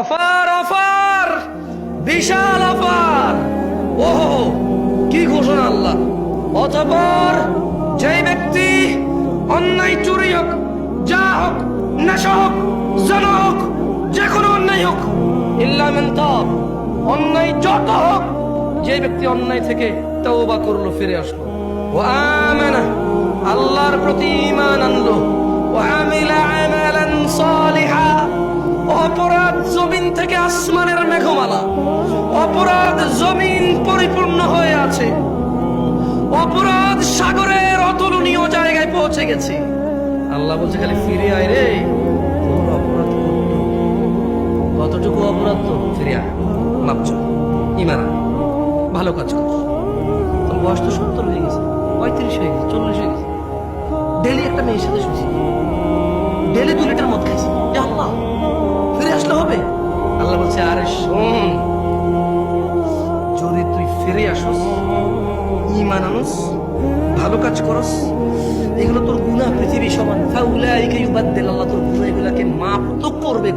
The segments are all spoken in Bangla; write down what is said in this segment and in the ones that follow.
অফার অফার, বিশাল অফার। ওহো, কি ঘোষণা আল্লাহ! অতঃপর যেই ব্যক্তি অন্যায়, চুরি হোক, যা হোক, নেশা হোক, জনা হোক, যে কোনো অন্যায় হোক, ইল্লা মান তাব, অন্যায় যত হোক, যে ব্যক্তি অন্যায় থেকে তওবা করলো, ফিরে আসলো, ওয়া আমানা, আল্লাহর প্রতি ঈমান আনলো, ওয়া আমিলা আমালান সালিহা, অপরাধ জমিন থেকে আসমানের মেঘমালা, অপরাধ জমিন পরিপূর্ণ হয়ে আছে, অপরাধ সাগরের অতুলনীয় জায়গায় পৌঁছে গেছে। আল্লাহ বলছে খালি ফিরে আয় রে, তোর অপরাধ কতটুকু অপরাধ, তো ফিরে আয়, মাপ চাও, ঈমান আন, ভালো কাজ কর। তোর বয়স তো 70 হয়ে গেছে, 35 হয়ে গেছে, 40 হয়ে গেছে, ডেলি একটা মেয়ের সাথে শুয়েছি, ডেলি 2 লিটার মদ খাইছি, আল্লাহ ফিরে আসলে হবে? আল্লাহ বলছে আরে শোন, যদি তুই ফিরে আসস, ঈমান আনস, ভালো কাজ করস, এগুলো তোর গুনাহ পৃথিবী সমান, ফাউলাইকা ইউবাদদিল, আল্লাহ তোর গুনাহ এগুলাকে মাফ তো করবে,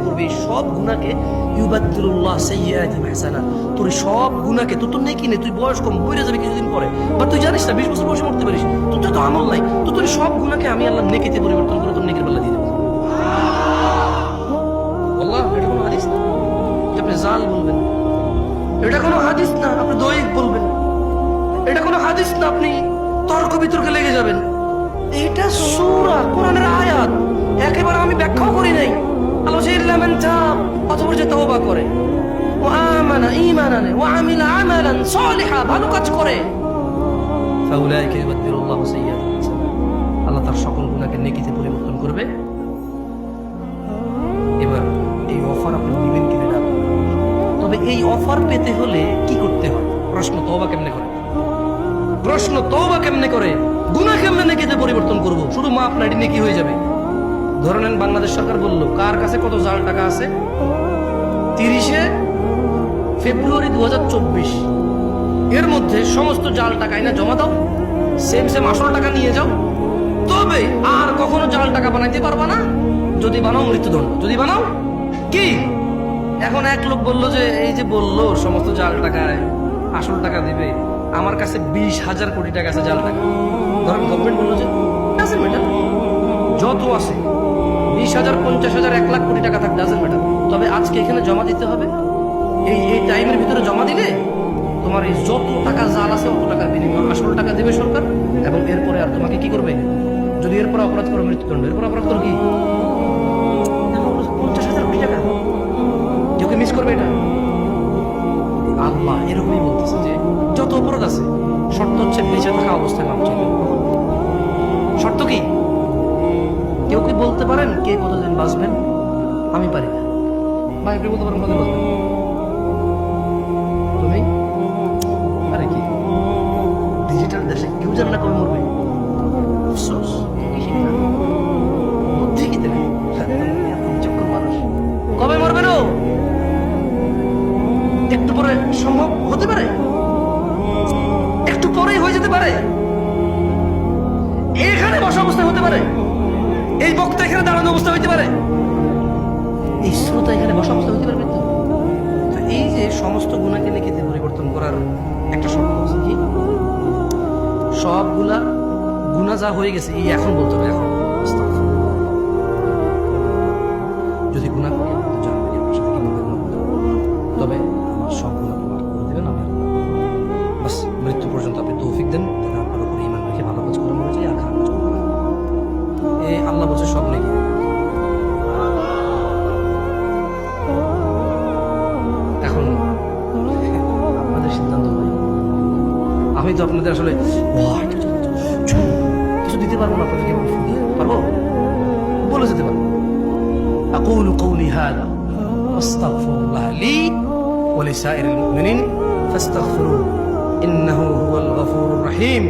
সব গুনাহকে ইউবাদদিলুল্লাহ সাইয়্যাতিহিম হাসানাত, তোর সব গুনাহকে, তোর তো নেকি নেই, তুই বয়স কম, মরে যাবে কিছুদিন পরে, বাট তুই জানিস না 20 বছর বয়সে মরতে পারিস, তোর তো আমল নাই, তোর সব গুনাহকে আমি আল্লাহ নেকিতে পরিবর্তন করে তোর নেকির বেলা দিয়ে দেব। আল্লাহ, এটা কোনো হাদিস না আপনি জাল বলবেন, এটা কোনো হাদিস না আপনি দয়ীফ বলবেন, এটা কোনো হাদিস না আপনি তর্ক বিতর্কে লেগে যাবেন, এটা সূরা কোরআনের আয়াত, একেবারে আমি ব্যাখ্যাও করি নাই। আল্লাহ ইল্লা মান তাব, অতঃপর যে তওবা করে, ওয়া আমানা, ঈমান আনে, ওয়া আমিলা আমালান সালিহা, ভালো কাজ করে, ফাউলাইকা ইউবাদদিলুল্লাহু সাইয়্যাতিহিম হাসানাত, আল্লাহ তার সকল গুনাহকে নেকিতে পরিবর্তন করবে। এবার এই অফার আপনি নেবেন কিনা না, তবে এই অফার পেতে হলে কি করতে হয়? প্রশ্ন তওবা কেমনে করে, প্রশ্ন তওবা কেমনে করে, গুনাহ কেমনে নেকিতে পরিবর্তন করব? শুধু মাপ না, এটি নেকি হয়ে যাবে। ধরে নেন বাংলাদেশ সরকার বলল কার কাছে কত জাল টাকা আছে, 30 ফেব্রুয়ারি 2024 এর মধ্যে সমস্ত জাল টাকা এনে জমা দাও, সেম আসল টাকা নিয়ে যাও, তবে আর কখনো জাল টাকা বানাইতে পারবা না, যদি বানাও মৃত্যুদণ্ড, যদি বানাও কি। এখন এক লোক বললো যে এই যে বললো সমস্ত জাল টাকায় আসল টাকা দিবে, আমার কাছে 20,000 কোটি টাকা আছে জাল টাকা, ধরেন গভর্নমেন্ট বললো যে ডাজেন্ট ম্যাটার, যত আছে 20,000, 50,000, 1 লাখ কোটি টাকা থাক, ডাজেন্ট ম্যাটার, তবে আজকে এখানে জমা দিতে হবে, এই টাইমের ভিতরে জমা দিলে তোমার এই যত টাকা জাল আছে অত টাকার বিনিময়ে আসল টাকা দেবে সরকার, এবং এরপরে আর তোমাকে কি করবে, যদি এরপরে অপরাধ করো মৃত্যুদণ্ড, এরপর অপরাধ করো কি 50,000 কোটি টাকা, কেউ কি মিস করবে এটা? আল্লাহ এরকমই বলতেছে যে যত অপরাধ আছে, শর্ত হচ্ছে বেঁচে থাকা অবস্থায় মাপ চাইবে। শর্ত কি? কেউ কি বলতে পারেন কে কতদিন বাঁচবেন? আমি পারি না ভাই, আপনি বলতে পারেন কতদিন বাঁচবেন? তুমি আরে কি ডিজিটাল দেশে কেউ জানে না কবে মরবে, আফসোস বুদ্ধি কি দেবে, চক্ষু মানুষ কবে মরবে না একটু পরে সম্ভব হতে পারে, একটু পরেই হয়ে যেতে পারে, এখানে বসা অবস্থায় হতে পারে, এই বক্তা এখানে দাঁড়ানো অবস্থা হইতে পারে, এই শ্রোতা এখানে বসা অবস্থা হইতে পারবে। তো এই যে সমস্ত গুণাকে নেকিতে পরিবর্তন করার একটা শর্ত আছে কি, সবগুলা গুণা যা হয়ে গেছে এই এখন বলতে হবে, এখন যদি গুণা করি জানবেন আপনার সাথে কিভাবে গুণা করতে হবে, তবে আমার সব গুণা মাফ করে দেবেন, আমি বাস মৃত্যু পর্যন্ত আপনি তৌফিক দেন, যাতে আপনার উপরে ঈমান রেখে ভালো কাজ করে মরে যায় আর খারাপ কাজ করে না। এই আল্লাহ বলছে সব নেকি। এখন আপনাদের সিদ্ধান্ত ভাই, আমি তো আপনাদের আসলে কিছু দিতে পারবো না, আপনাদেরকে পারবো, বলে যেতে পারবো। أقول قولي هذا واستغفر الله لي ولسائر المؤمنين فاستغفروه إنه هو الغفور الرحيم